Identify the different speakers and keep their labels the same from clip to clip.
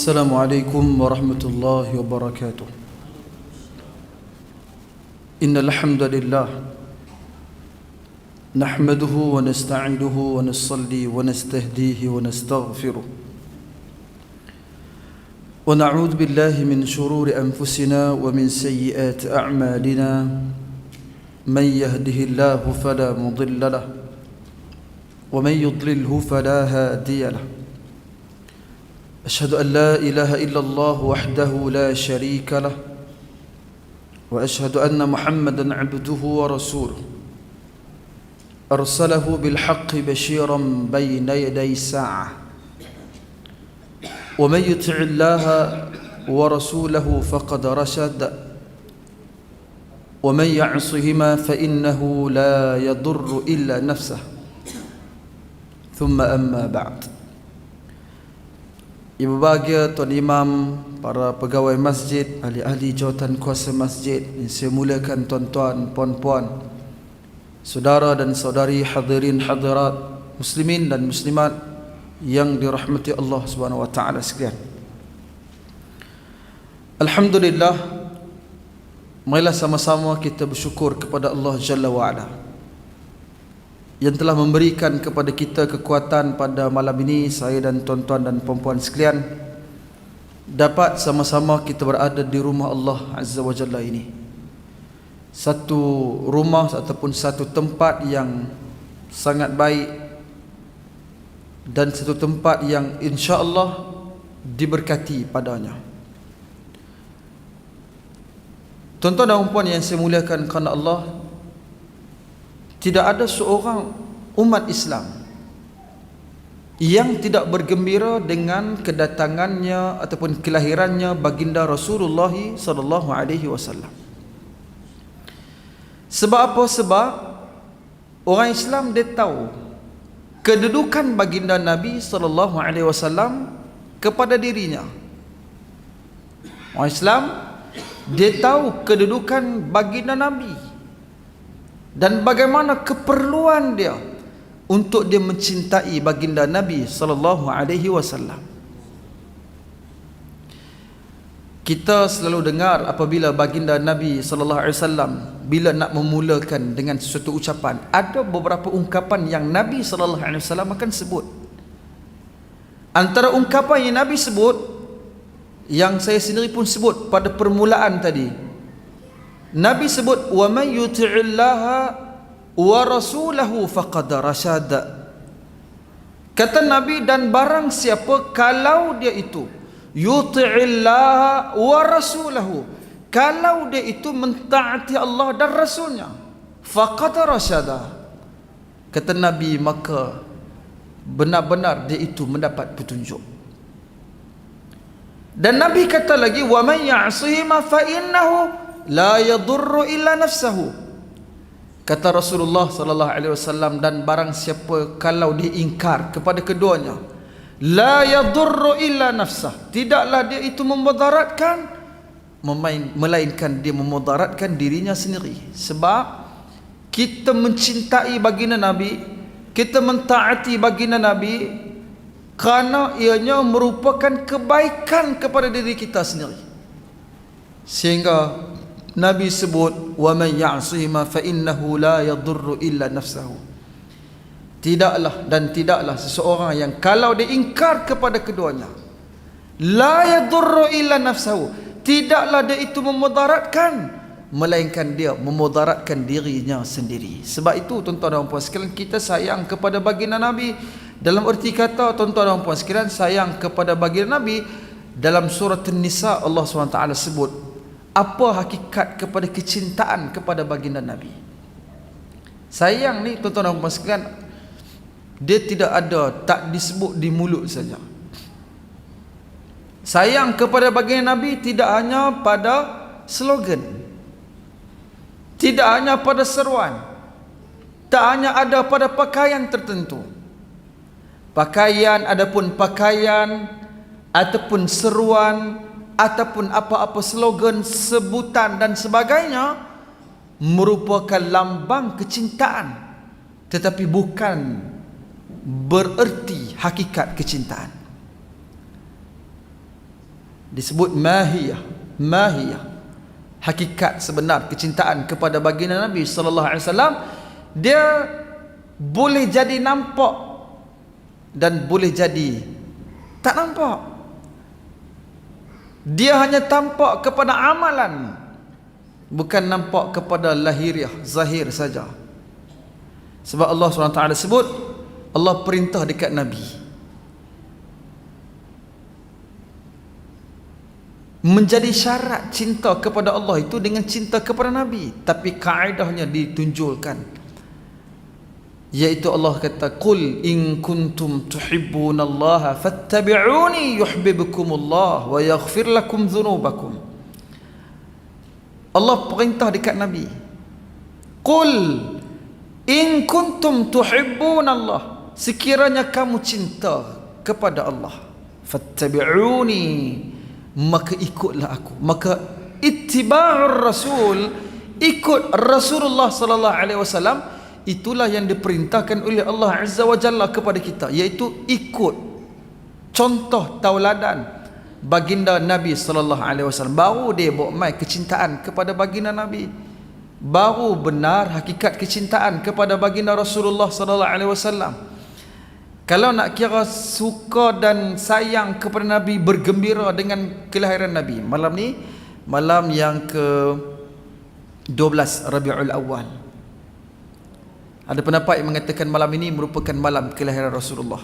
Speaker 1: السلام عليكم ورحمة الله وبركاته. إن الحمد لله نحمده ونستعينه ونصلي ونستهديه ونستغفره ونعوذ بالله من شرور أنفسنا ومن سيئات أعمالنا. من يهده الله فلا مضل له ومن يضلله فلا هادي له. أشهد أن لا إله إلا الله وحده لا شريك له وأشهد أن محمدا عبده ورسوله أرسله بالحق بشيرا بين يدي الساعة. ومن يطع الله ورسوله فقد رشد ومن يعصهما فإنه لا يضر إلا نفسه. ثم أما بعد. Ibu bahagia, Tuan Imam, para pegawai masjid, ahli-ahli jawatan kuasa masjid yang saya muliakan, tuan-tuan, puan-puan, saudara dan saudari, hadirin hadirat, muslimin dan muslimat yang dirahmati Allah Subhanahu wa taala sekalian. Alhamdulillah, marilah sama-sama kita bersyukur kepada Allah Jalla wa Ala yang telah memberikan kepada kita kekuatan pada malam ini, saya dan tuan-tuan dan puan-puan sekalian dapat sama-sama kita berada di rumah Allah Azza wa Jalla ini. Satu rumah ataupun satu tempat yang sangat baik dan satu tempat yang insya-Allah diberkati padanya. Tuan-tuan dan puan yang saya muliakan kerana Allah, tidak ada seorang umat Islam yang tidak bergembira dengan kedatangannya ataupun kelahirannya baginda Rasulullah sallallahu alaihi wasallam. Sebab apa? Sebab orang Islam dia tahu kedudukan baginda Nabi sallallahu alaihi wasallam kepada dirinya. Orang Islam dia tahu kedudukan baginda Nabi dan bagaimana keperluan dia untuk dia mencintai baginda Nabi sallallahu alaihi wasallam. Kita selalu dengar apabila baginda Nabi sallallahu alaihi wasallam bila nak memulakan dengan sesuatu ucapan, ada beberapa ungkapan yang Nabi sallallahu alaihi wasallam akan sebut. Antara ungkapan yang Nabi sebut, yang saya sendiri pun sebut pada permulaan tadi, Nabi sebut, wa man yuti'illaha wa rasulahu faqad rasyad. Kata Nabi, dan barang siapa kalau dia itu yuti'illaha wa rasulahu, kalau dia itu mentaati Allah dan Rasulnya, faqad rasyad, kata Nabi, maka benar-benar dia itu mendapat petunjuk. Dan Nabi kata lagi, wa man ya'sihima fa innahu la yadurru illa nafsahu. Kata Rasulullah sallallahu alaihi wasallam, dan barang siapa kalau dia ingkar kepada keduanya, la yadurru illa nafsah, tidaklah dia itu memudaratkan, melainkan dia memudaratkan dirinya sendiri. Sebab kita mencintai baginda Nabi, kita mentaati baginda Nabi kerana ianya merupakan kebaikan kepada diri kita sendiri. Sehingga Nabi sebut, wa man ya'sihima fa innahu la yadurru illa nafsahu. Tidaklah dan tidaklah seseorang yang kalau dia ingkar kepada keduanya, la yadurru illa nafsahu, tidaklah dia itu memudaratkan, melainkan dia memudaratkan dirinya sendiri. Sebab itu tuan-tuan dan puan sekalian, kita sayang kepada baginda Nabi. Dalam erti kata, tuan-tuan dan puan sekalian, sayang kepada baginda Nabi, dalam surah An-Nisa Allah SWT sebut apa hakikat kepada kecintaan kepada baginda Nabi. Sayang ni tuan-tuan dan puan sekalian, dia tidak ada, tak disebut di mulut saja. Sayang kepada baginda Nabi tidak hanya pada slogan, tidak hanya pada seruan, tak hanya ada pada pakaian tertentu. Pakaian, adapun pakaian ataupun seruan ataupun apa-apa slogan, sebutan dan sebagainya merupakan lambang kecintaan, tetapi bukan bererti hakikat kecintaan. disebut mahiyah, hakikat sebenar kecintaan kepada baginda Nabi sallallahu alaihi wasallam. Dia boleh jadi nampak dan boleh jadi tak nampak. Dia hanya tampak kepada amalan, bukan nampak kepada lahiriah, zahir saja. Sebab Allah SWT sebut, Allah perintah dekat Nabi menjadi syarat cinta kepada Allah itu dengan cinta kepada Nabi. Tapi kaedahnya ditunjulkan, iaitu Allah kata, qul in kuntum tuhibbunallaha fattabi'uni yuhibbukumullah wa yaghfir lakum dhunubakum. Allah perintah dekat Nabi, qul in kuntum tuhibbunallah, sekiranya kamu cinta kepada Allah, fattabi'uni, maka ikutlah aku. Maka ittiba'ur rasul, ikut Rasulullah sallallahu alaihi wasallam, itulah yang diperintahkan oleh Allah Azza wa Jalla kepada kita, iaitu ikut contoh tauladan baginda Nabi sallallahu alaihi wasallam. Baru dia bawa mai kecintaan kepada baginda Nabi, baru benar hakikat kecintaan kepada baginda Rasulullah sallallahu alaihi wasallam. Kalau nak kira suka dan sayang kepada Nabi, bergembira dengan kelahiran Nabi, malam ni malam yang ke-12 Rabiul Awal, ada pendapat yang mengatakan malam ini merupakan malam kelahiran Rasulullah.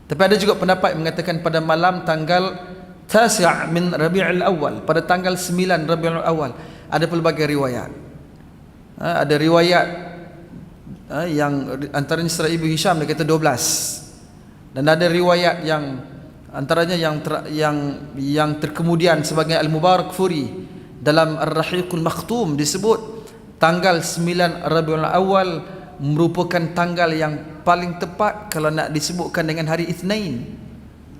Speaker 1: Tapi ada juga pendapat yang mengatakan pada malam tanggal 9 min Rabiul Awal, pada tanggal 9 Rabiul Awal. Ada pelbagai riwayat. Ada riwayat yang antaranya Sirah Ibu Hisham dia kata 12, dan ada riwayat yang antaranya yang terkemudian sebagai Al-Mubarak Furi dalam Ar-Rahiqul Makhtum disebut tanggal 9 Rabiul Awal merupakan tanggal yang paling tepat kalau nak disebutkan dengan hari Isnin.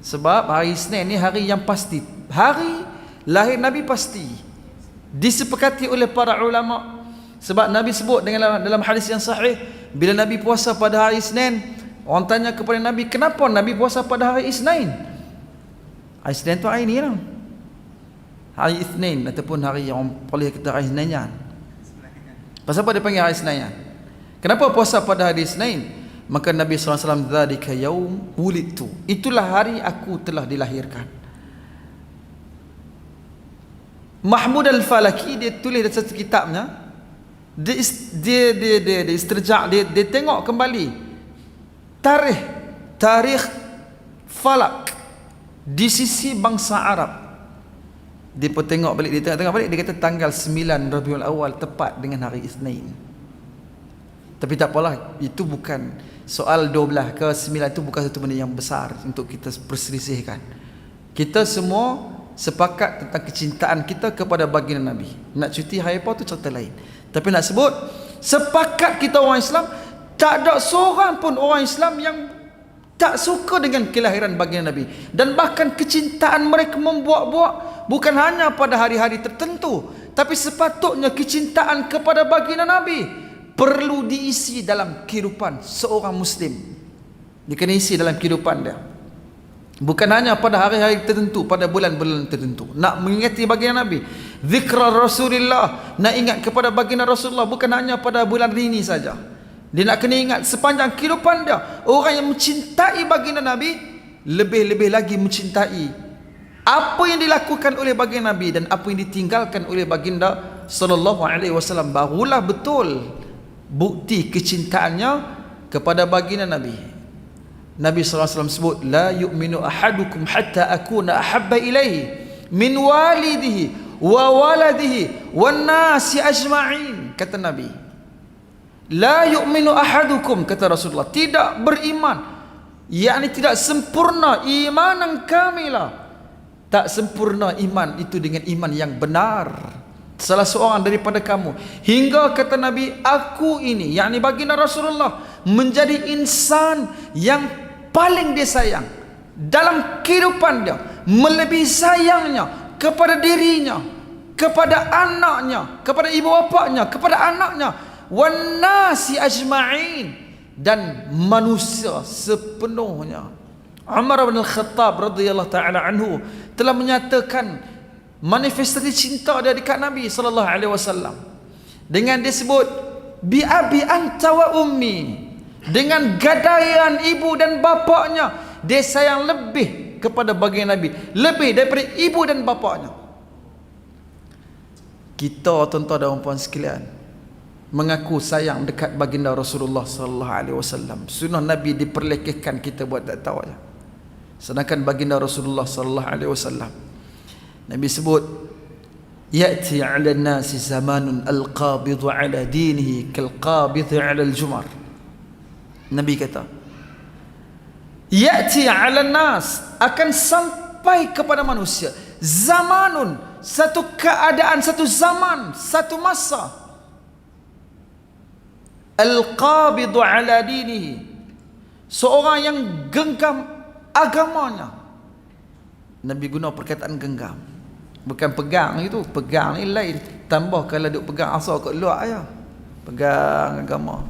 Speaker 1: Sebab hari Isnin ni hari yang pasti, hari lahir Nabi pasti, disepakati oleh para ulama. Sebab Nabi sebut dalam hadis yang sahih, bila Nabi puasa pada hari Isnin, orang tanya kepada Nabi, kenapa Nabi puasa pada hari Isnin? Hari Isnin tu hari ni lah, hari Isnin, ataupun hari yang orang boleh kata hari Isninyan. Pasal apa dia panggil hari Isninyan? Kenapa puasa pada hari Isnin? Maka Nabi SAW, dzalika yaum wulidtu, itulah hari aku telah dilahirkan. Mahmud Al-Falaki dia tulis dalam satu kitabnya, dia istirja', dia tengok kembali tarikh falak di sisi bangsa Arab. Dia pun tengok balik, dia kata tanggal 9 Rabiul Awal tepat dengan hari Isnin. Tapi tak apalah, itu bukan soal 12 ke 9, itu bukan satu benda yang besar untuk kita perselisihkan. Kita semua sepakat tentang kecintaan kita kepada baginda Nabi. Nak cuti hari apa tu cerita lain. Tapi nak sebut, sepakat kita orang Islam, tak ada seorang pun orang Islam yang tak suka dengan kelahiran baginda Nabi. Dan bahkan kecintaan mereka membuat-buat bukan hanya pada hari-hari tertentu, tapi sepatutnya kecintaan kepada baginda Nabi perlu diisi dalam kehidupan seorang Muslim. Dia kena isi dalam kehidupan dia, bukan hanya pada hari-hari tertentu, pada bulan-bulan tertentu. Nak mengingati baginda Nabi, zikra Rasulullah, nak ingat kepada baginda Rasulullah bukan hanya pada bulan ini saja. Dia nak kena ingat sepanjang kehidupan dia. Orang yang mencintai baginda Nabi lebih-lebih lagi mencintai apa yang dilakukan oleh baginda Nabi dan apa yang ditinggalkan oleh baginda sallallahu alaihi wasallam. Barulah betul bukti kecintaannya kepada baginda Nabi. Nabi SAW sebut, la yu'minu ahadukum hatta akuna ahabba ilaihi min walidihi wa waladihi wan nasi ajma'in. Kata Nabi, la yu'minu ahadukum, kata Rasulullah, tidak beriman, yakni tidak sempurna imanan kamilah. Tak sempurna iman itu dengan iman yang benar salah seorang daripada kamu, hingga kata Nabi, aku ini, yakni baginda Rasulullah, menjadi insan yang paling dia sayang dalam kehidupan dia, melebihi sayangnya kepada dirinya, kepada anaknya, kepada ibu bapanya, kepada anaknya, wan nasi ajma'in, dan manusia sepenuhnya. Umar bin Al-Khattab radhiyallahu taala anhu telah menyatakan manifestasi cinta dia dekat Nabi sallallahu alaihi wasallam dengan dia sebut bi abi anta wa ummi, dengan gadaian ibu dan bapaknya dia sayang lebih kepada baginda Nabi, lebih daripada ibu dan bapaknya. Kita tuan-tuan dan puan sekalian mengaku sayang dekat baginda Rasulullah sallallahu alaihi wasallam. Sunnah Nabi diperlekehkan, kita buat tak tahu aja. Sedangkan baginda Rasulullah sallallahu alaihi wasallam, Nabi sebut ya'ti 'ala an-nasi zamanun al-qabidu 'ala dinihi kal-qabidi 'ala al-jumar. Nabi kata ya'ti 'ala an-nas, akan sampai kepada manusia zamanun, satu keadaan, satu zaman, satu masa, al-qabidu 'ala dinihi, seorang yang genggam agamanya. Nabi guna perkataan genggam, bukan pegang itu. Pegang ni lain, tambah kalau duk pegang asal kat luar ya, pegang agama.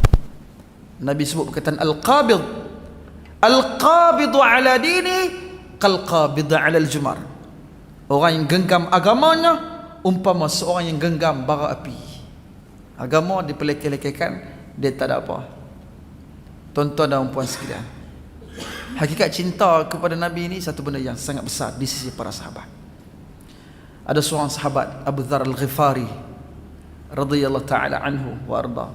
Speaker 1: Nabi sebut perkataan al-qabid, al-qabidu ala dini kal-qabid ala al-jumar. Orang yang genggam agamanya umpama seorang yang genggam bara api. Agama dipelekeh-lekehkan, dia tak ada apa. Tuan-tuan dan puan sekalian, hakikat cinta kepada Nabi ini satu benda yang sangat besar di sisi para sahabat. Ada seorang sahabat, Abu Dzar Al-Ghifari radhiyallahu taala anhu wa arda.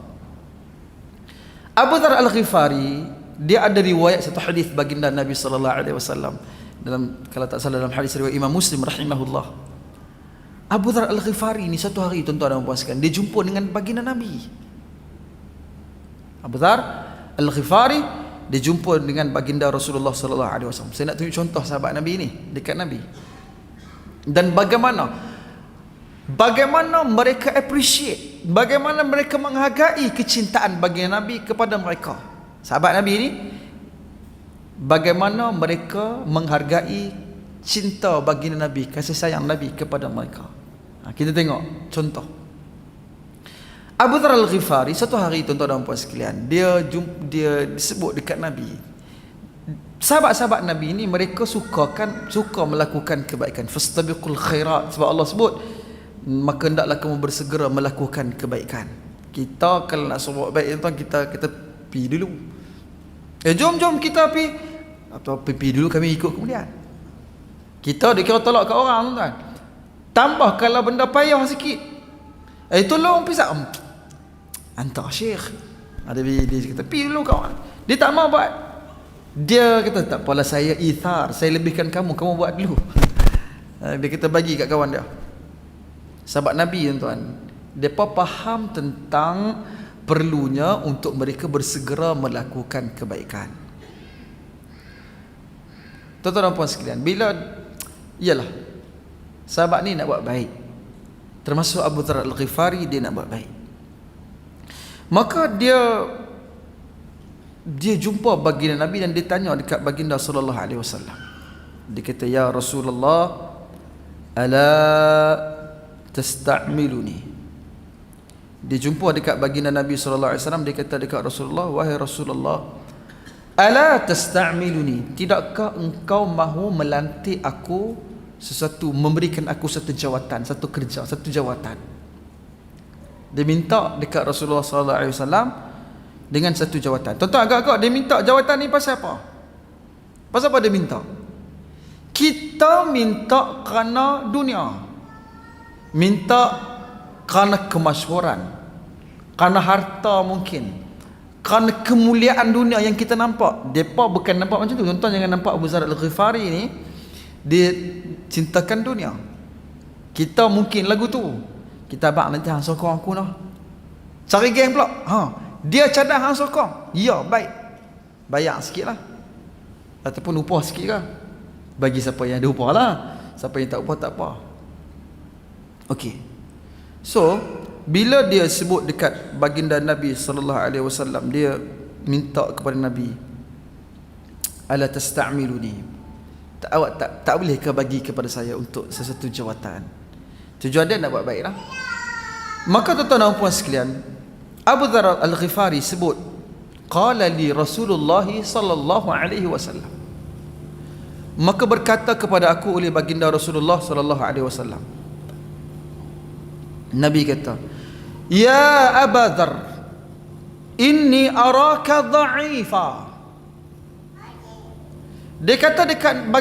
Speaker 1: Abu Dzar Al-Ghifari, dia ada riwayat satu hadis baginda Nabi sallallahu alaihi wasallam dalam, kalau tak salah, dalam hadis riwayat Imam Muslim rahimahullah. Abu Dzar Al-Ghifari ini satu hari, tuan-tuan dan puan sekalian, dia jumpa dengan baginda Nabi. Abu Dzar Al-Ghifari dia jumpa dengan baginda Rasulullah sallallahu alaihi wasallam. Saya nak tunjuk contoh sahabat Nabi ini dekat Nabi, dan bagaimana mereka appreciate, bagaimana mereka menghargai kecintaan baginda Nabi kepada mereka. Sahabat Nabi ini, bagaimana mereka menghargai cinta baginda Nabi, kasih sayang Nabi kepada mereka. Kita tengok contoh. Abu Dzar Al-Ghifari satu hari, tuan-tuan dan puan sekalian, dia disebut dekat Nabi. Sahabat-sahabat Nabi ini mereka suka melakukan kebaikan. Fastabiqul khairat, sebab Allah sebut maka hendaklah kamu bersegera melakukan kebaikan. Kita kalau nak buat baik, tuan, kita pergi dulu. Jom kita pergi, atau pergi dulu, kami ikut kemudian. Kita dikira tolak kat orang, tuan. Tambah kalau benda payah sikit, tolong pisah, hantar syekh. Ada dia kata pergi dulu kawan. Dia tak mau buat. Dia kata tak apalah, saya ithar, saya lebihkan kamu buat dulu. Dia kata bagi kat kawan dia. Sahabat Nabi, tuan-tuan, mereka faham tentang perlunya untuk mereka bersegera melakukan kebaikan. Tuan-tuan dan puan sekalian, bila iyalah sahabat ni nak buat baik, termasuk Abu Dzar Al-Ghifari, dia nak buat baik. Maka dia jumpa baginda Nabi dan dia tanya dekat baginda sallallahu alaihi wasallam. Dia kata, ya Rasulullah, ala tasta'miluni. Dia jumpa dekat baginda Nabi sallallahu alaihi wasallam, dia kata dekat Rasulullah, wahai Rasulullah, ala tasta'miluni, tidakkah engkau mahu melantik aku sesuatu, memberikan aku satu jawatan, satu kerja, satu jawatan. Dia minta dekat Rasulullah sallallahu alaihi wasallam dengan satu jawatan. Tuan-tuan, agak-agak dia minta jawatan ni pasal apa? Pasal apa dia minta? Kita minta kerana dunia, minta kerana kemasyhuran, kerana harta mungkin, kerana kemuliaan dunia yang kita nampak. Depa bukan nampak macam tu. Tuan-tuan jangan nampak Abu Dzar Al-Ghifari ni dia cintakan dunia. Kita mungkin lagu tu, kita abang nanti hang sokong aku noh, cari geng pula, dia cadang hang sokong, ya baik, bayar sikit lah, ataupun upah sikit lah, bagi siapa yang ada upah lah, siapa yang tak upah tak apa. Okey, so bila dia sebut dekat baginda Nabi sallallahu alaihi wasallam, dia minta kepada Nabi, ala tasta'miluni, awak tak boleh ke bagi kepada saya untuk sesuatu jawatan? Tujuan dia nak buat baik lah. Maka tuan-tuan dan puan sekalian, Abu Dzar Al-Ghifari sebut, qala li Rasulullah sallallahu alaihi wasallam, Maka berkata kepada aku oleh baginda Rasulullah sallallahu alaihi wasallam, Nabi kata, "Ya Abu Dzar, inni araka dha'ifa." Dia kata dekat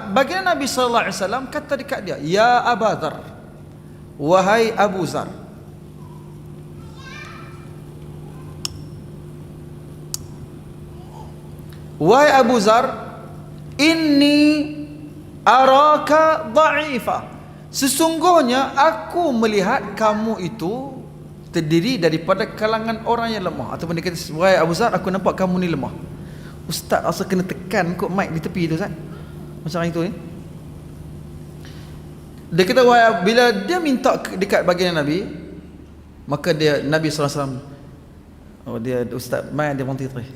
Speaker 1: baginda Nabi sallallahu alaihi wasallam kata dekat dia, "Ya Abu Dzar, wahai Abu Dzar, wahai Abu Dzar, inni araka dha'ifa." Sesungguhnya aku melihat kamu itu terdiri daripada kalangan orang yang lemah. Ataupun dia kata, "Wahai Abu Dzar, aku nampak kamu ni lemah." Ustaz rasa kena tekan kot mic di tepi tu, Ustaz. Macam itu ni. Dia kata, bila dia minta dekat baginda Nabi, maka dia Nabi sallallahu alaihi wasallam, dia Ustaz mai dia monti terus.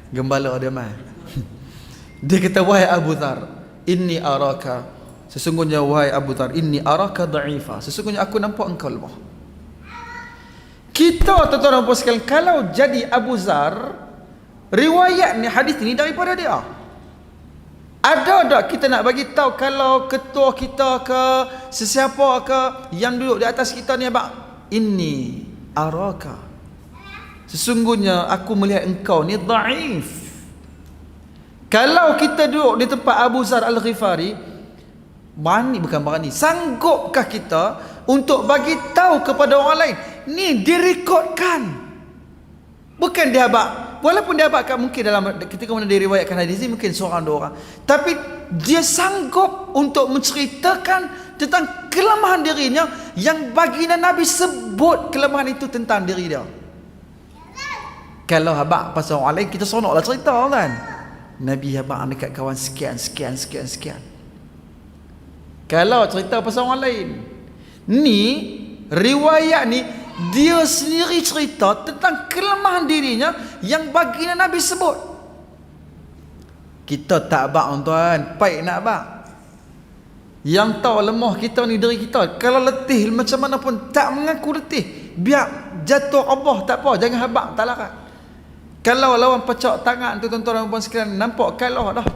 Speaker 1: Gembala dia mai. Dia kata, "Wahai Abu Dzar, inni araka, sesungguhnya wahai Abu Dzar, inni araka dha'ifa, sesungguhnya aku nampak engkau lemah." Kita tuan-tuan dan puan sekalian, kalau jadi Abu Dzar, riwayat ni, hadis ni daripada dia. Ada tak kita nak bagi tahu kalau ketua kita ke sesiapa ke yang duduk di atas kita ni, abang, inni araka, sesungguhnya aku melihat engkau ni dhaif. Kalau kita duduk di tempat Abu Dzar Al-Ghifari, sanggupkah kita untuk bagi tahu kepada orang lain? Ni direkodkan, bukan dia abang. Walaupun dia abang mungkin dalam ketika mana dia riwayatkan hadis ini mungkin seorang dua orang, tapi dia sanggup untuk menceritakan tentang kelemahan dirinya yang baginda Nabi sebut kelemahan itu tentang diri dia. Kalau abang pasal orang lain, kita seronoklah cerita kan. Nabi abang dekat kawan sekian. Kalau cerita pasal orang lain, ni riwayat ni dia sendiri cerita tentang kelemahan dirinya yang baginda Nabi sebut. Kita tak abang tuan, baik nak abang. Yang tahu lemah kita ni diri kita. Kalau letih macam mana pun tak mengaku letih. Biar jatuh Allah tak apa, jangan abang tak larat. Kalau lawan pecah tangan tu tuan-tuan dan puan sekalian, nampak kalah dah.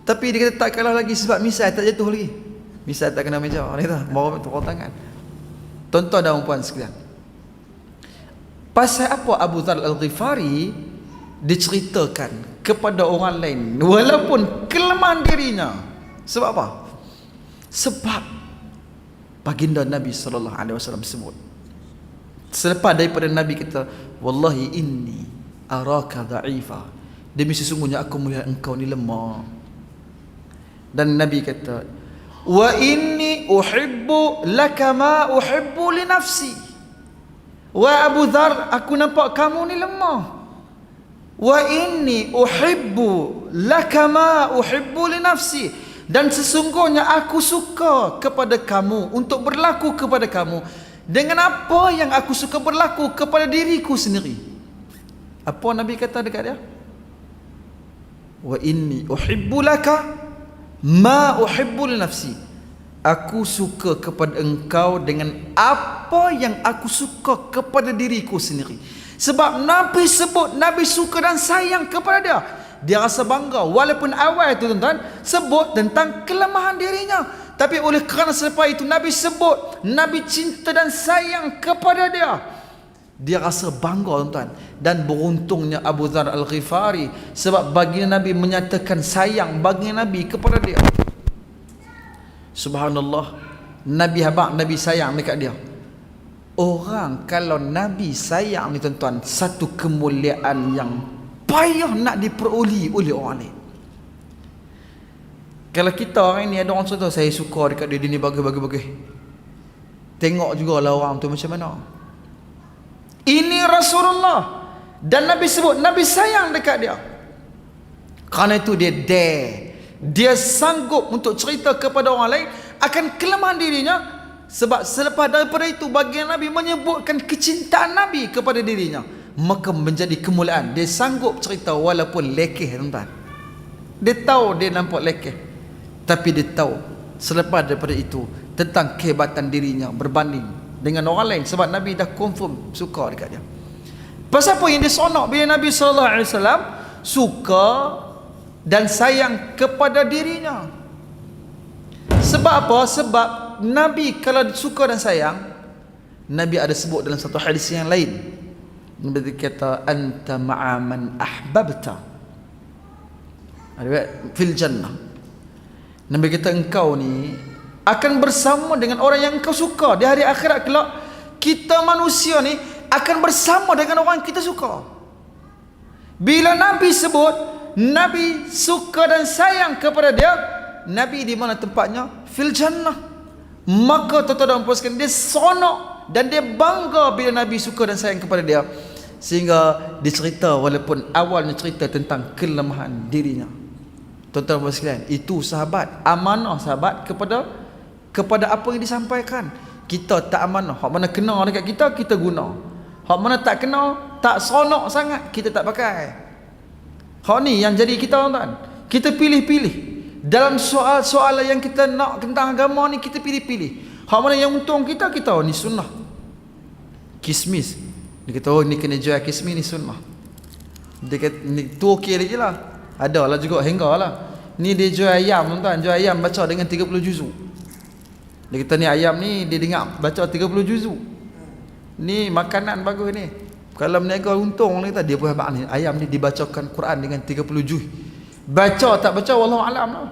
Speaker 1: Tapi dia kata tak kalah lagi sebab misal tak jatuh lagi. Misal tak kena meja ni dah, baru tukar tangan. Tuan-tuan dan puan sekalian, pasal apa Abu Dzar Al-Ghifari diceritakan kepada orang lain walaupun kelemahan dirinya? Sebab apa? Sebab baginda Nabi sallallahu alaihi wasallam sebut, selepas daripada Nabi kata, "Wallahi inni araka dha'ifa," demi sesungguhnya aku melihat engkau ni lemah. Dan Nabi kata, "Wa inni uhibbu laka ma uhibbu li nafsi." Wa Abu Dzar, aku nampak kamu ni lemah. Wa inni uhibbu laka ma uhibbu li nafsi, dan sesungguhnya aku suka kepada kamu, untuk berlaku kepada kamu dengan apa yang aku suka berlaku kepada diriku sendiri. Apa Nabi kata dekat dia? Wa inni uhibbu laka ma uhibbu li nafsi, aku suka kepada engkau dengan apa yang aku suka kepada diriku sendiri. Sebab Nabi sebut Nabi suka dan sayang kepada dia, dia rasa bangga. Walaupun awal tu tuan-tuan sebut tentang kelemahan dirinya, tapi oleh kerana selepas itu Nabi sebut Nabi cinta dan sayang kepada dia, dia rasa bangga tuan-tuan. Dan beruntungnya Abu Dzar Al-Ghifari, sebab baginda Nabi menyatakan sayang baginda Nabi kepada dia. Subhanallah, Nabi sayang dekat dia. Orang kalau Nabi sayang ni tuan-tuan, satu kemuliaan yang payah nak diperoleh oleh orang lain. Kalau kita orang ni ada orang cerita, "Saya suka dekat dia ni bagus-bagus," tengok jugalah orang tu macam mana. Ini Rasulullah, dan Nabi sebut Nabi sayang dekat dia. Kerana itu dia sanggup untuk cerita kepada orang lain akan kelemahan dirinya. Sebab selepas daripada itu baginda Nabi menyebutkan kecintaan Nabi kepada dirinya, maka menjadi kemuliaan. Dia sanggup cerita walaupun lekeh tuan-tuan. Dia tahu dia nampak lekeh, tapi dia tahu selepas daripada itu tentang kehebatan dirinya berbanding dengan orang lain. Sebab Nabi dah confirm suka dekat dia. Pasal apa yang dia seronok bila Nabi SAW suka dan sayang kepada dirinya. Sebab apa? Sebab Nabi kalau suka dan sayang, Nabi ada sebut dalam satu hadis yang lain. Nabi kata, anta ma'a man ahbabta fil jannah. Nabi kata, engkau ni akan bersama dengan orang yang engkau suka. Di hari akhirat kelak, kita manusia ni akan bersama dengan orang yang kita suka. Bila Nabi sebut Nabi suka dan sayang kepada dia, Nabi di mana tempatnya? Fil jannah. Maka tuan-tuan dan puan sekalian, dia seronok dan dia bangga bila Nabi suka dan sayang kepada dia, sehingga dicerita walaupun awalnya cerita tentang kelemahan dirinya. Tuan-tuan dan puan sekalian, itu sahabat, amanah sahabat kepada apa yang disampaikan. Kita tak amanah. Hak mana kena dekat kita, kita guna. Hak mana tak kena, tak seronok sangat, kita tak pakai. Hak ni yang jadi kita, tuan-tuan. Kita pilih-pilih. Dalam soal-soal yang kita nak tentang agama ni, kita pilih-pilih. Hak mana yang untung kita, kita ni sunnah. Kismis. Dia kata, oh ni kena jual kismis, ni sunnah. Dia kata, ni tu okey lagi lah. Ada lah juga, hingga lah. Ni dia jual ayam, tuan-tuan. Jual ayam baca dengan 30 juzuk. Dia kata, ni ayam ni dia dengar baca 30 juzuk. Ni makanan bagus ni. Kalau meniaga untung, dia kata, dia pun habaq ni. Ayam ni dibacakan Quran dengan 30 juz. Baca tak baca, wallahu alam lah.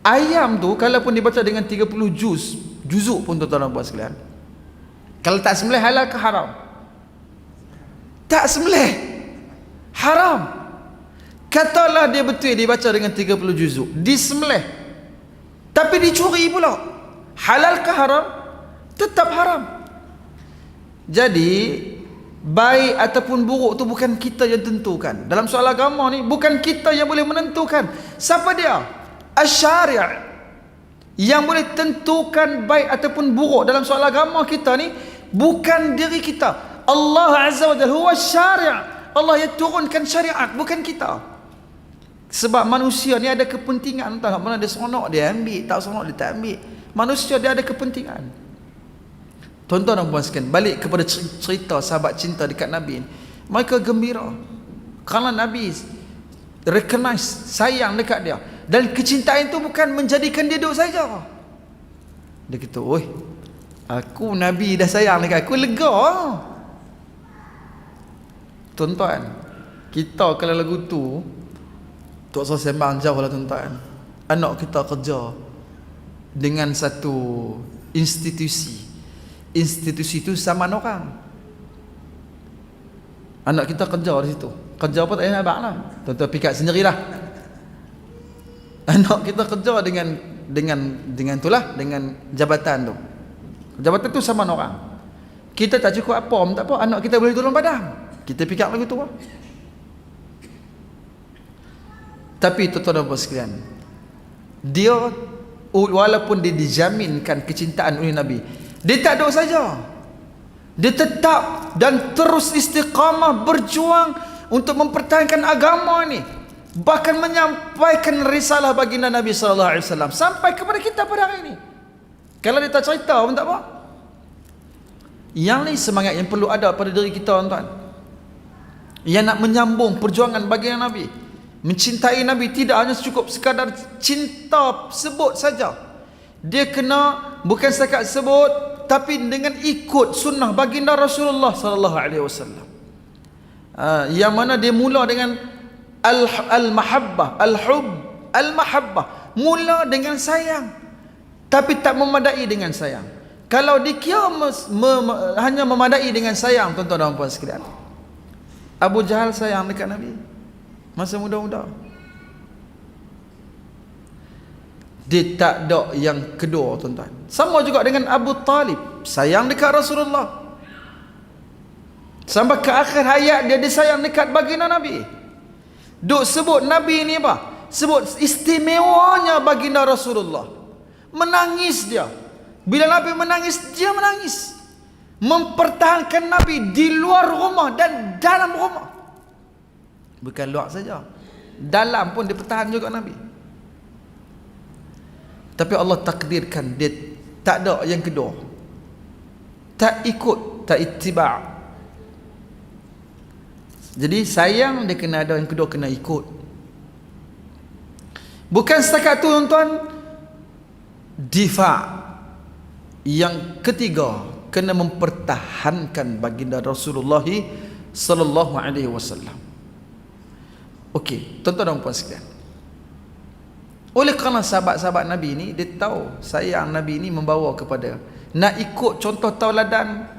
Speaker 1: Ayam tu kalau pun dibaca dengan 30 juzuk pun, tuan-tuan dan puan sekalian, kalau tak sembelih, halal ke haram? Tak sembelih, haram. Katalah dia betul dibaca dengan 30 juzuk, disembelih tapi dicuri pula, halal ke haram? Tetap haram. Jadi baik ataupun buruk tu bukan kita yang tentukan. Dalam soal agama ni bukan kita yang boleh menentukan. Siapa dia? Asy-syari'. Yang boleh tentukan baik ataupun buruk dalam soal agama kita ni bukan diri kita. Allah Azza wa Jalla huwa syari'. Allah yang turunkan syariat, bukan kita. Sebab manusia ni ada kepentingan, entah mana dia seronok dia ambil, tak seronok dia tak ambil. Manusia dia ada kepentingan. Tuan-tuan dan puan sekalian, balik kepada cerita sahabat cinta dekat Nabi, mereka gembira kerana Nabi recognize, sayang dekat dia, dan kecintaan itu bukan menjadikan dia duduk saja. Dia kata, oi, aku Nabi dah sayang dekat aku, lega. Tuan-tuan, kita kalau lagu tu tak usah sembang jauh lah, tuan-tuan. Anak kita kerja dengan satu institusi itu sama orang. Anak kita kerja di situ. Kerja apa tak payah abang lah. Tuan-tuan pikat sendirilah. Anak kita kerja dengan itulah, dengan jabatan tu. Jabatan tu sama orang. Kita tak cukup apa, tak apa, anak kita boleh tolong padam. Kita pikat lagu tu lah. Tapi tuan-tuan dan puan sekalian, dia walaupun dia dijaminkan kecintaan oleh Nabi, dia tak duduk saja. Dia tetap dan terus istiqamah berjuang untuk mempertahankan agama ni, bahkan menyampaikan risalah baginda Nabi sallallahu alaihi wasallam sampai kepada kita pada hari ini. Kalau dia tak cerita pun tak apa. Yang ni semangat yang perlu ada pada diri kita, tuan-tuan. Yang nak menyambung perjuangan baginda Nabi, mencintai Nabi tidak hanya cukup sekadar cinta sebut saja. Dia kena bukan setakat sebut, tapi dengan ikut sunnah baginda Rasulullah sallallahu alaihi wasallam. Yang mana dia mula dengan al-mahabbah, al-hub, al-mahabbah, mula dengan sayang, tapi tak memadai dengan sayang. Kalau dikira hanya memadai dengan sayang, tuan-tuan dan puan sekalian, Abu Jahal sayang dekat Nabi masa muda-muda. Dia tak ada yang kedua, tuan-tuan. Sama juga dengan Abu Talib, sayang dekat Rasulullah. Sampai ke akhir hayat dia disayang dekat baginda Nabi. Duk sebut Nabi ni apa? Sebut istimewanya baginda Rasulullah. Menangis dia. Bila Nabi menangis, dia menangis. Mempertahankan Nabi di luar rumah dan dalam rumah. Bukan luar saja, dalam pun dipertahan juga Nabi. Tapi Allah takdirkan dia tak ada yang kedua. Tak ikut, tak ittiba'. Jadi sayang dia kena ada, yang kedua kena ikut. Bukan setakat tu tuan-tuan, difa'. Yang ketiga, kena mempertahankan baginda Rasulullah sallallahu alaihi wasallam. Okey, tuan-tuan dan puan sekalian. Oleh kerana sahabat-sahabat Nabi ni, dia tahu sayang Nabi ni membawa kepada nak ikut contoh tauladan.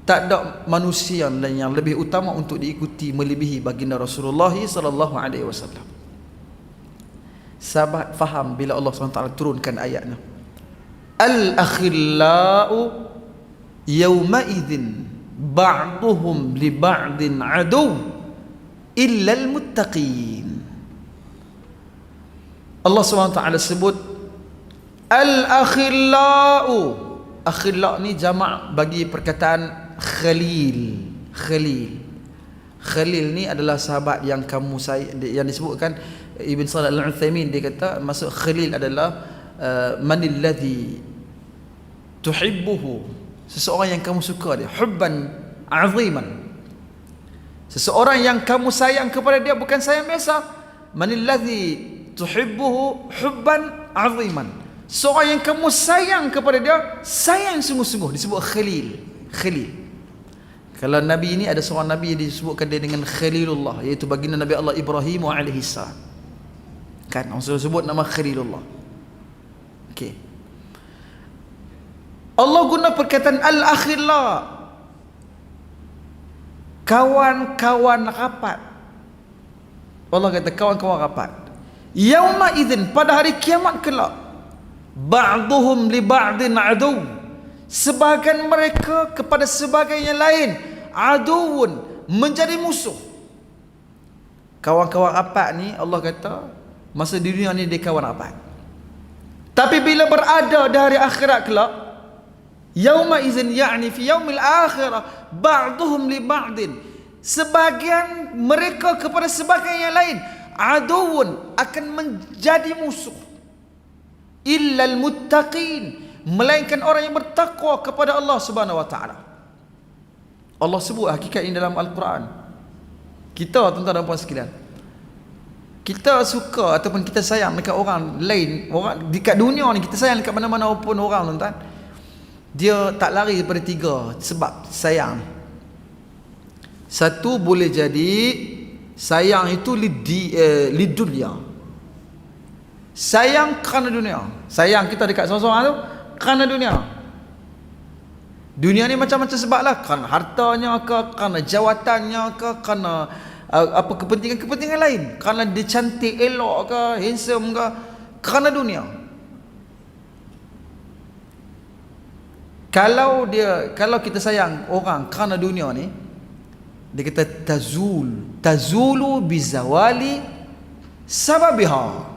Speaker 1: Tak ada manusia yang lebih utama untuk diikuti melebihi baginda Rasulullah sallallahu alaihi wasallam. Sahabat faham bila Allah SWT turunkan ayatnya. Al-akhillau yawma idzin ba'duhum li ba'din adu illa al-muttaqin. Allah SWT sebut al-akhillau. Akhilla ni jamak bagi perkataan khalil. Khalil ni adalah sahabat yang kamu sayang, yang disebutkan Ibn Shalih Al-Utsaimin, dia kata maksud khalil adalah manil ladzi tuhibbuhu, seseorang yang kamu suka dia, hubban aziman, seseorang yang kamu sayang kepada dia, bukan sayang biasa. Manil ladzi tuhibbuhu hubban aziman, seorang yang kamu sayang kepada dia, sayang sungguh-sungguh, disebut khalil. Kalau Nabi ini ada seorang Nabi yang disebutkan dia dengan Khalilullah, iaitu baginda Nabi Allah Ibrahim alaihi salam. Kan orang sebut nama Khalilullah. Okey. Allah guna perkataan al-akhilla, kawan-kawan rapat. Allah kata kawan-kawan rapat. Yauma idzin, pada hari kiamat kelak, ba'duhum li ba'din adu, sebahagian mereka kepada sebahagian yang lain, aduun, menjadi musuh. Kawan-kawan rapat ni Allah kata masa di dunia ni dia kawan rapat, tapi bila berada di hari akhirat kelak, yauma idzin, yakni fi yaumil akhirah, ba'duhum li ba'din, sebahagian mereka kepada sebahagian yang lain, aduun, akan menjadi musuh. Illal muttaqin, melainkan orang yang bertakwa kepada Allah Subhanahu wa taala. Allah sebut hakikat ini dalam Al-Quran. Kita tuan-tuan dan puan sekalian, kita suka ataupun kita sayang dekat orang lain, orang dekat dunia ni, kita sayang dekat mana-mana pun orang tuan-tuan, dia tak lari daripada tiga sebab sayang. Satu, boleh jadi sayang itu lidunya, sayang kerana dunia. Sayang kita dekat seorang-seorang tu kerana dunia. Dunia ni macam-macam sebab lah, kerana hartanya ke, kerana jawatannya ke, kerana apa kepentingan-kepentingan lain, kerana dia cantik, elok ke, handsome ke, kerana dunia. Kalau kita sayang orang kerana dunia ni, dia kata tazulu bizawali sababiha.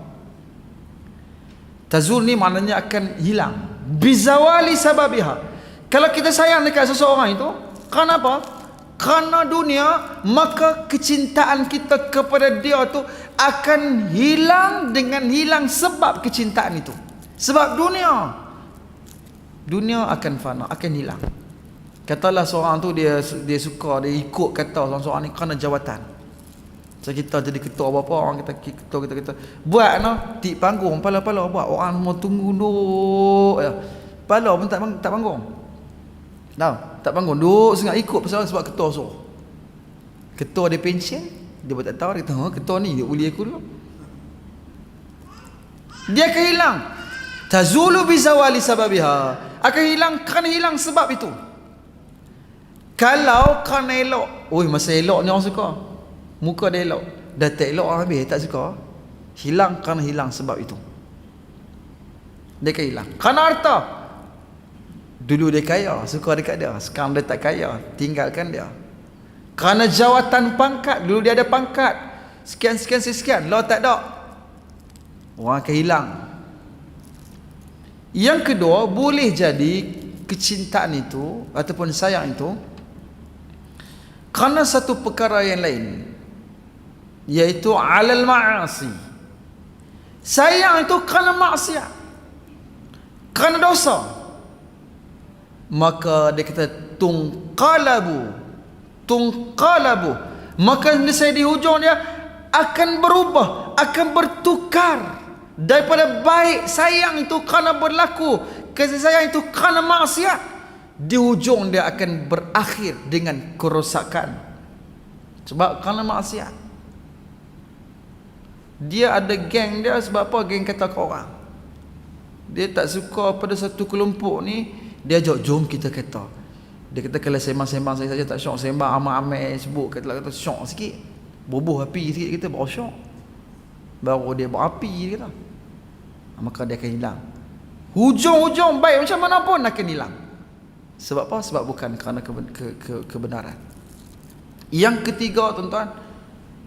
Speaker 1: Tazul ni maknanya akan hilang, bizawali sababiha. Kalau kita sayang dekat seseorang itu kerana apa? Kerana dunia, maka kecintaan kita kepada dia tu akan hilang dengan hilang sebab kecintaan itu. Sebab dunia akan fana, akan hilang. Katalah seorang tu dia suka, dia ikut kata seorang ni kerana jawatan. Macam kita jadi ketua apa, orang kita buat tik panggung, pala-pala buat, orang mau tunggu duk ya. Pala pun tak panggung. Tak panggung, duk sangat ikut pasal sebab ketua suruh. Ketua dia pension, dia pun tak tahu, dia kata ketua ni dia uli aku dulu. Dia akan hilang. Tazulu bizawali sababiha, akan hilang kerana hilang sebab itu. Kalau kerana elok, masa elok ni orang suka, muka dia elok, dah tak elok orang habis tak suka, hilang kerana hilang sebab itu. Dia akan hilang. Kerana harta, dulu dia kaya, suka dekat dia, sekarang dia tak kaya, tinggalkan dia. Kerana jawatan pangkat, dulu dia ada pangkat sekian, lah tak ada, orang akan hilang. Yang kedua, boleh jadi kecintaan itu ataupun sayang itu kerana satu perkara yang lain, iaitu alal ma'asi. Sayang itu kerana maksiat, kerana dosa, maka dia kata tungqalabu maka saya di hujung dia akan berubah, akan bertukar daripada baik sayang itu kerana berlaku kasih sayang itu kerana maksiat, di hujung dia akan berakhir dengan kerosakan sebab kerana maksiat. Dia ada geng dia, sebab apa? Geng kata ke orang. Dia tak suka pada satu kelompok ni, dia ajak jom kita kata. Dia kata kalau sembang-sembang saya saja tak syok, sembang amal-amal sebut kata syok sikit, bubuh api sikit, kita baru syok, baru dia berapi dia kata. Maka dia akan hilang. Hujung-hujung baik macam mana pun akan hilang. Sebab apa? Sebab bukan kerana kebenaran. Yang ketiga tuan-tuan,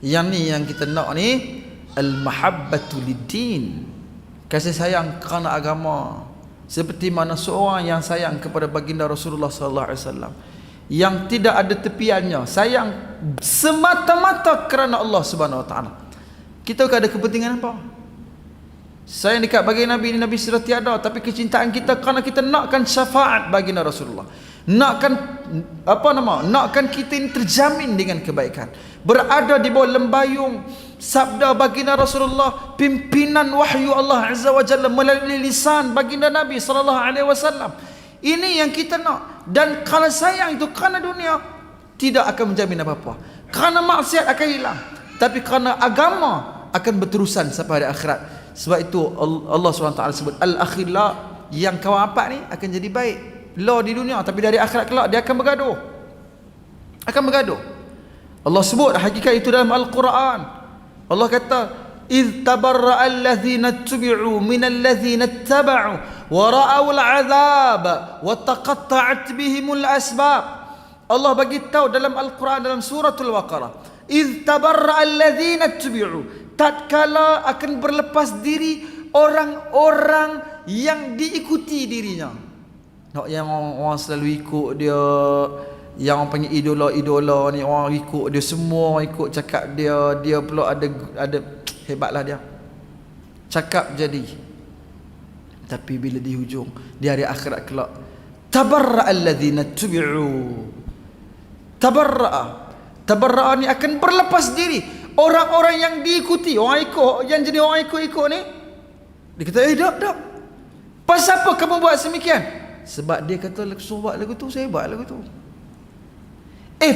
Speaker 1: yang ni yang kita nak ni, al-mahabbatu lid-din, kasih sayang kerana agama. Seperti mana seorang yang sayang kepada baginda Rasulullah sallallahu alaihi wasallam, yang tidak ada tepiannya, sayang semata-mata kerana Allah Subhanahu wa taala. Kita ada kepentingan apa? Sayang dekat baginda Nabi ni, Nabi sudah tiada, tapi kecintaan kita kerana kita nakkan syafaat baginda Rasulullah, nakkan kita ini terjamin dengan kebaikan, berada di bawah lembayung sabda baginda Rasulullah, pimpinan wahyu Allah Azza wa Jalla melalui lisan baginda Nabi sallallahu alaihi wasallam. Ini yang kita nak. Dan kalau sayang itu kerana dunia, tidak akan menjamin apa-apa. Kerana maksiat akan hilang, tapi kerana agama akan berterusan sampai hari akhirat. Sebab itu Allah SWT sebut al-akhilla, yang kawan rapat ni akan jadi baik law di dunia, tapi dari akhirat kelak dia akan bergaduh. Allah sebut hakikat itu dalam Al-Quran. Allah kata, "Idh tabarra'a alladhina tubi'u minal ladhina ittaba'u wa ra'aw al'azab wa taqatta'at bihimul asbab." Allah bagi tahu dalam Al-Quran dalam suratul Baqarah, "Idh tabarra'a alladhina tubi'u", tatkala akan berlepas diri orang-orang yang diikuti dirinya. Nak yang orang selalu ikut dia, yang orang panggil idola ni, orang ikut dia, semua ikut cakap dia, dia pula ada hebatlah dia. Cakap jadi. Tapi bila di hujung di hari akhirat kelak, tabarra'a alladhina tubi'u. Tabarra'a ni akan berlepas diri orang-orang yang diikuti, orang ikut, yang jadi orang ikut ni. Dia kata, tak. Pasal apa kamu buat semikian? Sebab dia kata, suruh buat lagu tu, saya buat lagu tu.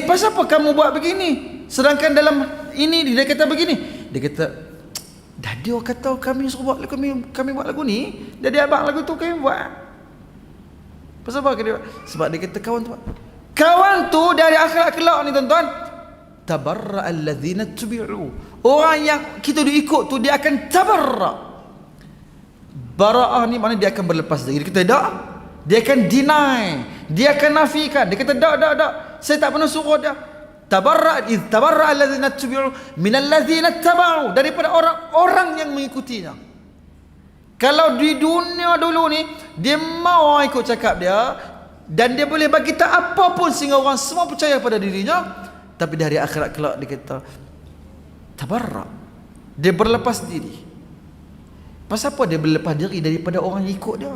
Speaker 1: Pasal apa kamu buat begini? Sedangkan dalam ini dia kata begini. Dia kata, dah dia kata kami suruh buat lagu, kami buat lagu ni. Jadi abang lagu tu kami buat. Pasal apa dia buat? Sebab dia kata kawan tu. Kawan tu dari akhirat kelak ni tuan-tuan, tabarra alladhina tubi'u. Orang yang kita diikut tu dia akan tabarra. Bara'ah ni maknanya dia akan berlepas diri. Dia kata tak. Dia akan deny. Dia akan nafikan. Dia kata tak. Saya tak pernah suruh dia. Tabarra alladhina tubi'u minal ladzina taba'u, daripada orang-orang yang mengikutinya. Kalau di dunia dulu ni dia mau orang ikut cakap dia, dan dia boleh bagi tak apa pun sehingga orang semua percaya pada dirinya, tapi dari akhirat kelak dia kata tabarra, dia berlepas diri. Pasal apa dia berlepas diri? Daripada orang yang ikut dia.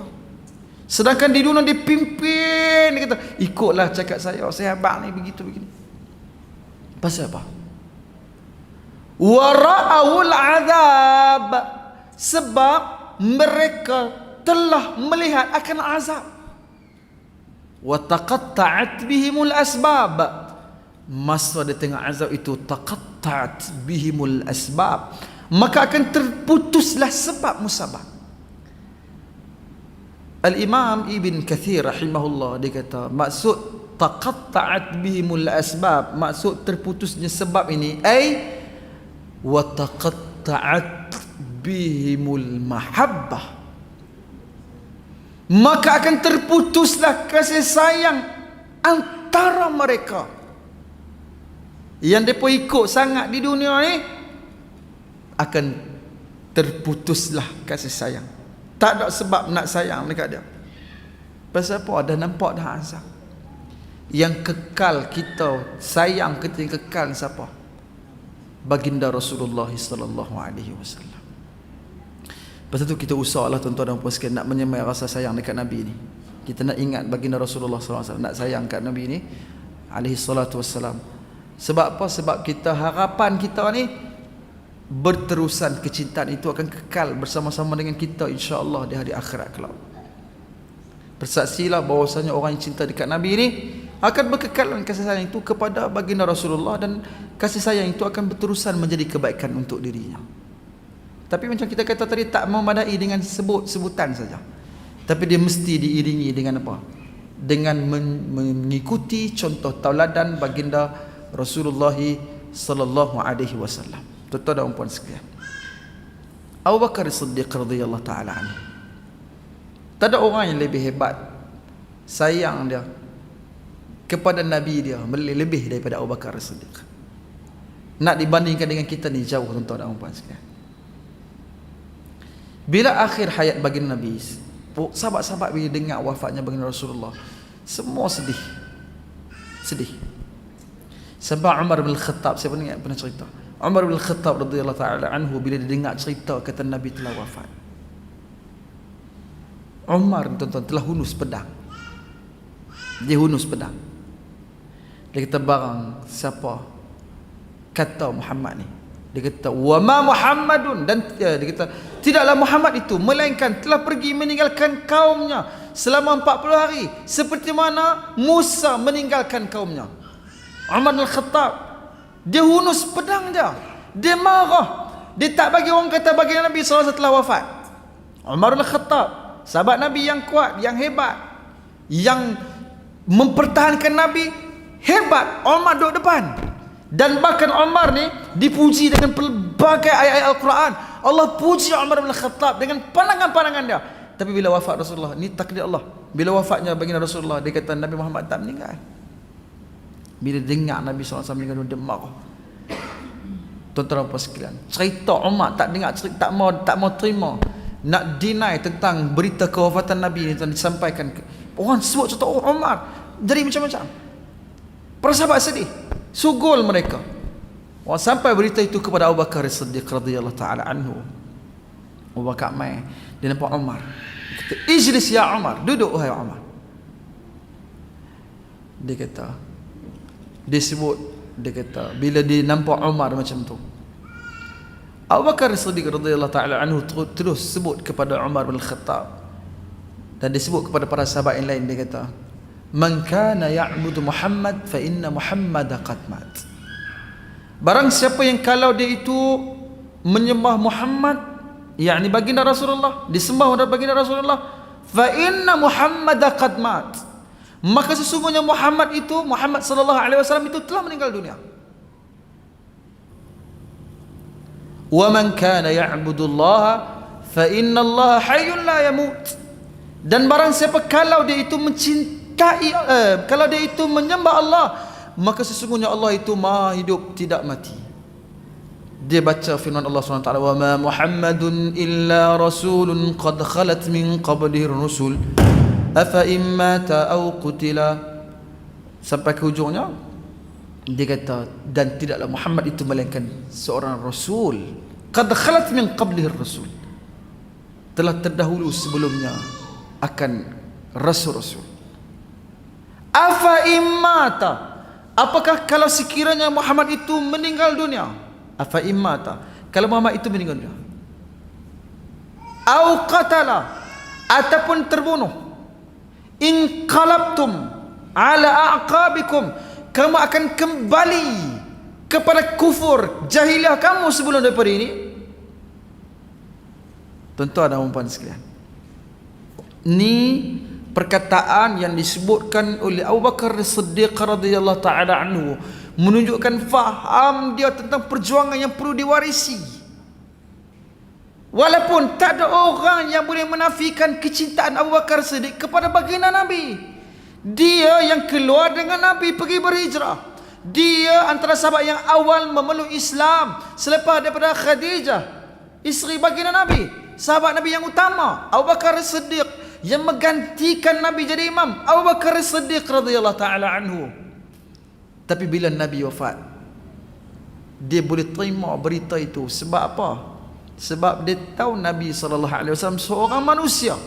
Speaker 1: Sedangkan di dunia dia pimpin, dia kata ikutlah cakap saya abang ni begini. Pasal apa? Wara'ul azab, sebab mereka telah melihat akan azab. Wa taqatta'at bihimul asbab, masa dia tengok azab itu, taqatta'at bihimul asbab, maka akan terputuslah sebab musabab. Al-Imam Ibn Kathir rahimahullah dia kata, maksud taqatta'at bihimul asbab, maksud terputusnya sebab ini, wa taqatta'at bihimul mahabbah, maka akan terputuslah kasih sayang antara mereka. Yang mereka ikut sangat di dunia ni, akan terputuslah kasih sayang. Tak ada sebab nak sayang dekat dia. Pasal apa? Dah nampak dah azab. Yang kekal kita sayang, kita yang kekal siapa? Baginda Rasulullah sallallahu alaihi wasallam. Pasal tu kita usahlah tuan-tuan dan puan sekalian nak menyemai rasa sayang dekat Nabi ni. Kita nak ingat baginda Rasulullah sallallahu alaihi wasallam, nak sayang kat Nabi ni alaihi salatu wassalam. Sebab apa? Sebab kita, harapan kita ni berterusan, kecintaan itu akan kekal bersama-sama dengan kita insya-Allah di hari akhirat kelak. Bersaksilah bahwasanya orang yang cinta dekat Nabi ini akan berkekal dengan kasih sayang itu kepada baginda Rasulullah, dan kasih sayang itu akan berterusan menjadi kebaikan untuk dirinya. Tapi macam kita kata tadi, tak memadai dengan sebutan saja, tapi dia mesti diiringi dengan apa? Dengan mengikuti contoh tauladan baginda Rasulullah sallallahu alaihi wasallam. Tuan-tuan dan puan sekalian, Abu Bakar As-Siddiq radhiyallahu taala anhu, tak ada orang yang lebih hebat sayang dia kepada Nabi dia lebih daripada Abu Bakar As-Siddiq. Nak dibandingkan dengan kita ni jauh, tuan-tuan dan puan sekalian. Bila akhir hayat baginda Nabi, sahabat-sahabat bila dengar wafatnya baginda Rasulullah, semua sedih. Sebab Umar bin Khattab, saya pernah cerita, Umar bin Khattab radhiyallahu taala anhu bila dia dengar cerita kata Nabi telah wafat, Umar tuan-tuan telah hunus pedang. Dia hunus pedang. Dia kata, barang siapa kata Muhammad ni, dia kata wa ma Muhammadun, dan dia kata tidaklah Muhammad itu melainkan telah pergi meninggalkan kaumnya selama 40 hari seperti mana Musa meninggalkan kaumnya. Umar bin Khattab dia hunus pedang dia marah, dia tak bagi orang kata baginda Nabi SAW telah wafat. Umar bin Khattab, sahabat Nabi yang kuat, yang hebat, yang mempertahankan Nabi, hebat. Umar duduk depan, dan bahkan Umar ni dipuji dengan pelbagai ayat-ayat Al-Quran. Allah puji Umar bin Khattab dengan pandangan-pandangan dia. Tapi bila wafat Rasulullah, ni takdir Allah, bila wafatnya baginda Rasulullah, dia kata Nabi Muhammad tak meninggal. Bila dengar Nabi SAW meninggal, dia marah. Tuan-tuan apa sekalian, cerita Umar tak dengar, tak mau terima, nak deny tentang berita kewafatan Nabi ini disampaikan. Orang sebut cerita Umar, jadi macam-macam. Para sahabat sedih, sugul mereka. Orang sampai berita itu kepada Abu Bakar As-Siddiq radhiyallahu taala anhu. Abu Bakar mai, dia nampak Umar. Dia kata, "Ijlis ya Umar, duduk wahai Umar." Dia kata, dia sebut, dia kata bila dia nampak Umar macam tu, Abu Bakar As-Siddiq radhiyallahu taala anhu terus sebut kepada Umar bin Khattab, dan disebut kepada para sahabat yang lain, dia kata, "Man kana ya'budu Muhammad fa inna Muhammad qad mat." Barang siapa yang kalau dia itu menyembah Muhammad, yakni baginda Rasulullah, disembah oleh baginda Rasulullah, fa inna Muhammad qad mat, maka sesungguhnya Muhammad sallallahu alaihi wasallam itu telah meninggal dunia. Wa man kana ya'budu Allah fa inna Allah hayyun la yamut, dan barang siapa kalau dia itu mencintai, kalau dia itu menyembah Allah, maka sesungguhnya Allah itu maha hidup, tidak mati. Dia baca firman Allah SWT, wa ma Muhammadun illa rasulun qad khalat min qablihi rusul afa immata aw qutila, sampai ke hujungnya dia kata, dan tidaklah Muhammad itu melainkan seorang rasul, qad khalat min qablihi rusul, telah terdahulu sebelumnya akan rasul-rasul. Afa immata, apakah kalau sekiranya Muhammad itu meninggal dunia, afa immata, kalau Muhammad itu meninggal dunia, au qatala, ataupun terbunuh, in qalabtum ala aqabikum, kamu akan kembali kepada kufur jahiliah kamu sebelum daripada ini. Tuan-tuan dan puan sekalian, ni perkataan yang disebutkan oleh Abu Bakar As-Siddiq radhiyallahu taala anhu menunjukkan faham dia tentang perjuangan yang perlu diwarisi. Walaupun tak ada orang yang boleh menafikan kecintaan Abu Bakar As-Siddiq kepada baginda Nabi. Dia yang keluar dengan Nabi pergi berhijrah. Dia antara sahabat yang awal memeluk Islam selepas daripada Khadijah, isteri baginda Nabi, sahabat Nabi yang utama. Abu Bakar As-Siddiq yang menggantikan Nabi jadi imam, Abu Bakar As-Siddiq radhiyallahu taala anhu. Tapi bila Nabi wafat, dia boleh terima berita itu. Sebab apa? Sebab dia tahu Nabi SAW seorang manusia.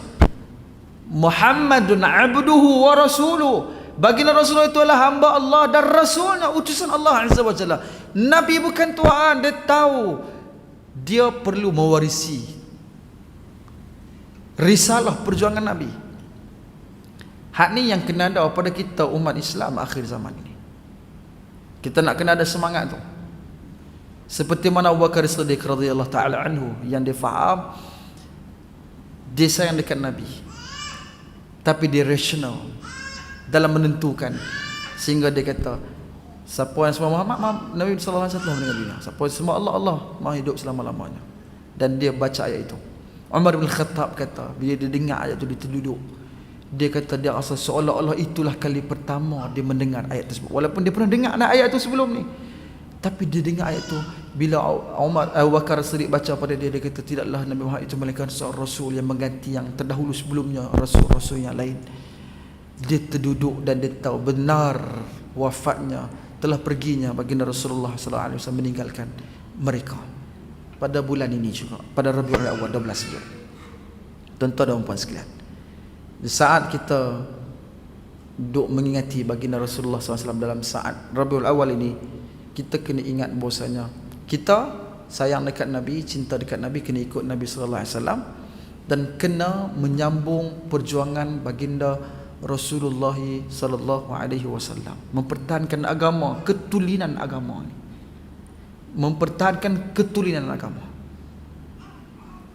Speaker 1: Muhammadun abduhu wa rasuluhu, Baginda Rasulullah itu adalah hamba Allah dan Rasulnya, utusan Allah Azza wa Jalla. Nabi bukan tuan. Dia tahu dia perlu mewarisi risalah perjuangan Nabi. Hak ni yang kena ada pada kita umat Islam akhir zaman ini. Kita nak kena ada semangat tu. Seperti mana Abu Bakar As-Siddiq radhiyallahu taala anhu, yang dia faham dia sayang dekat Nabi, tapi dia rasional dalam menentukan, sehingga dia kata siapa yang sembah Muhammad, Nabi sallallahu alaihi wasallam dengan dia. Siapa yang sembah Allah, Allah maha hidup selama-lamanya. Dan dia baca ayat itu. Umar bin Khattab kata, bila dia dengar ayat itu, dia terduduk. Dia kata dia rasa seolah-olah itulah kali pertama dia mendengar ayat tersebut. Walaupun dia pernah dengar ayat itu sebelum ni, tapi dia dengar ayat itu bila Abu Bakar As-Siddiq baca pada dia, dia kata tidaklah Nabi Muhammad itu melainkan seorang Rasul yang mengganti yang terdahulu sebelumnya, Rasul-Rasul yang lain. Dia terduduk dan dia tahu benar wafatnya, telah perginya baginda Rasulullah sallallahu alaihi wasallam, meninggalkan mereka pada bulan ini juga, pada Rabiul Awal 12 bulan. Tuan-tuan dan puan sekalian, di saat kita duduk mengingati baginda Rasulullah SAW dalam saat Rabiul Awal ini, kita kena ingat bahasanya kita sayang dekat Nabi, cinta dekat Nabi, kena ikut Nabi SAW, dan kena menyambung perjuangan baginda Rasulullah SAW, mempertahankan agama, ketulinan agama ni, mempertahankan ketulinan agama.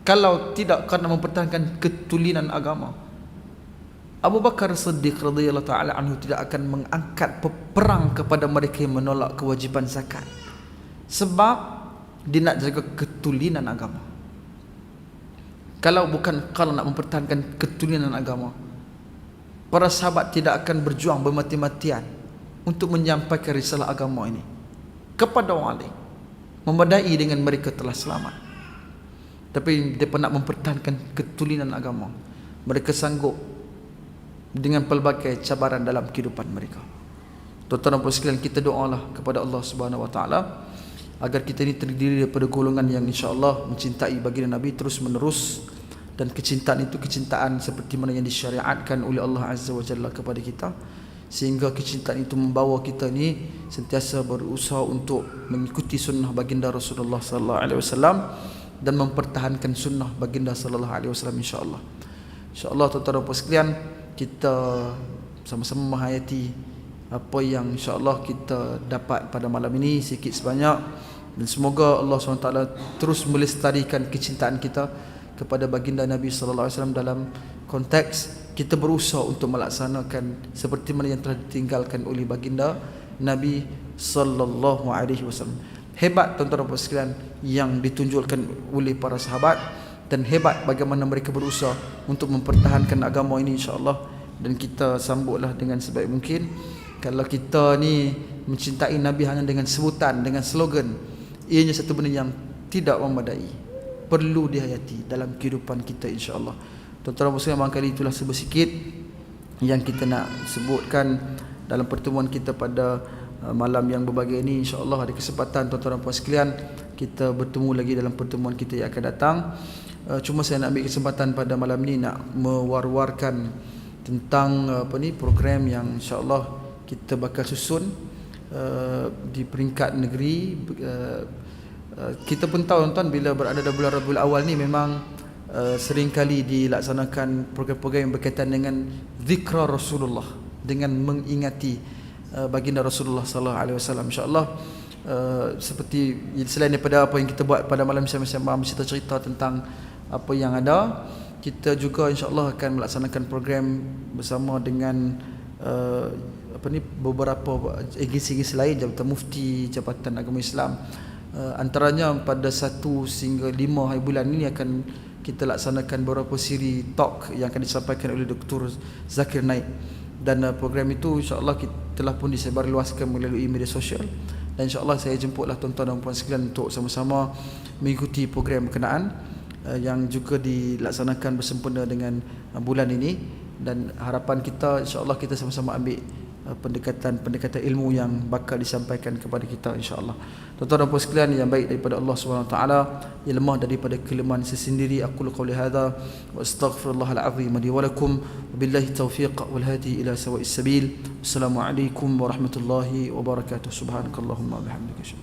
Speaker 1: Kalau tidak kerana mempertahankan ketulinan agama, Abu Bakar Siddiq radhiyallahu taala anhu tidak akan mengangkat perang kepada mereka yang menolak kewajiban zakat, sebab dia nak jaga ketulinan agama. Kalau bukan kerana nak mempertahankan ketulinan agama, para sahabat tidak akan berjuang bermati-matian untuk menyampaikan risalah agama ini kepada orang lain, memadai dengan mereka telah selamat. Tapi dia nak mempertahankan ketulinan agama. Mereka sanggup dengan pelbagai cabaran dalam kehidupan mereka. Tuan-tuan dan puan sekalian, kita doalah kepada Allah Subhanahu wa taala agar kita ini terdiri daripada golongan yang insya-Allah mencintai baginda Nabi terus menerus, dan kecintaan itu kecintaan seperti mana yang disyariatkan oleh Allah Azza wa Jalla kepada kita, sehingga kecintaan itu membawa kita ni sentiasa berusaha untuk mengikuti sunnah baginda Rasulullah sallallahu alaihi wasallam dan mempertahankan sunnah baginda sallallahu alaihi wasallam, insya-Allah. Insya-Allah tuan-tuan dan puan sekalian, kita sama-sama menghayati apa yang insya-Allah kita dapat pada malam ini sikit sebanyak, dan semoga Allah SWT terus melestarikan kecintaan kita kepada baginda Nabi sallallahu alaihi wasallam dalam konteks kita berusaha untuk melaksanakan seperti mana yang telah ditinggalkan oleh baginda Nabi sallallahu alaihi wasallam. Hebat tuan-tuan dan puan sekalian yang ditunjukkan oleh para sahabat, dan hebat bagaimana mereka berusaha untuk mempertahankan agama ini, insya-Allah. Dan kita sambutlah dengan sebaik mungkin. Kalau kita ni mencintai Nabi hanya dengan sebutan, dengan slogan, ianya satu benda yang tidak memadai, perlu dihayati dalam kehidupan kita, insya-Allah. Tuan-tuan dan puan, barangkali itulah sedikit yang kita nak sebutkan dalam pertemuan kita pada malam yang berbahagia ini. InsyaAllah ada kesempatan tuan-tuan dan puan sekalian kita bertemu lagi dalam pertemuan kita yang akan datang. Cuma saya nak ambil kesempatan pada malam ni nak mewar-warkan tentang program yang insyaAllah kita bakal susun di peringkat negeri. Kita pun tahu tuan-tuan, bila berada dalam bulan Rabiul Awal ni memang seringkali dilaksanakan program-program yang berkaitan dengan zikra Rasulullah, dengan mengingati baginda Rasulullah sallallahu alaihi wasallam. Insya-Allah seperti selain daripada apa yang kita buat pada malam sama-sama cerita-cerita tentang apa yang ada, kita juga insya-Allah akan melaksanakan program bersama dengan beberapa agensi-agensi lain, Jabatan Mufti, Jabatan Agama Islam. Antaranya pada 1 hingga 5 hari bulan ini akan kita laksanakan beberapa siri talk yang akan disampaikan oleh Dr. Zakir Naik, dan program itu insya-Allah telah pun disebarluaskan melalui media sosial, dan insya-Allah saya jemputlah tuan-tuan dan puan sekalian untuk sama-sama mengikuti program berkenaan yang juga dilaksanakan bersempena dengan bulan ini. Dan harapan kita insya-Allah kita sama-sama ambil pendekatan ilmu yang bakal disampaikan kepada kita insya-Allah. Tuan-tuan dan puan sekalian yang baik daripada Allah Subhanahu Wa Taala, yang lemah daripada kelemahan sesendiri, aku qauli hadza wa astaghfirullahal azim li wa lakum, wabillahi taufiq wal hadi ila sawa'is sabil. Assalamualaikum warahmatullahi wabarakatuh. Subhanakallahumma wa bihamdika.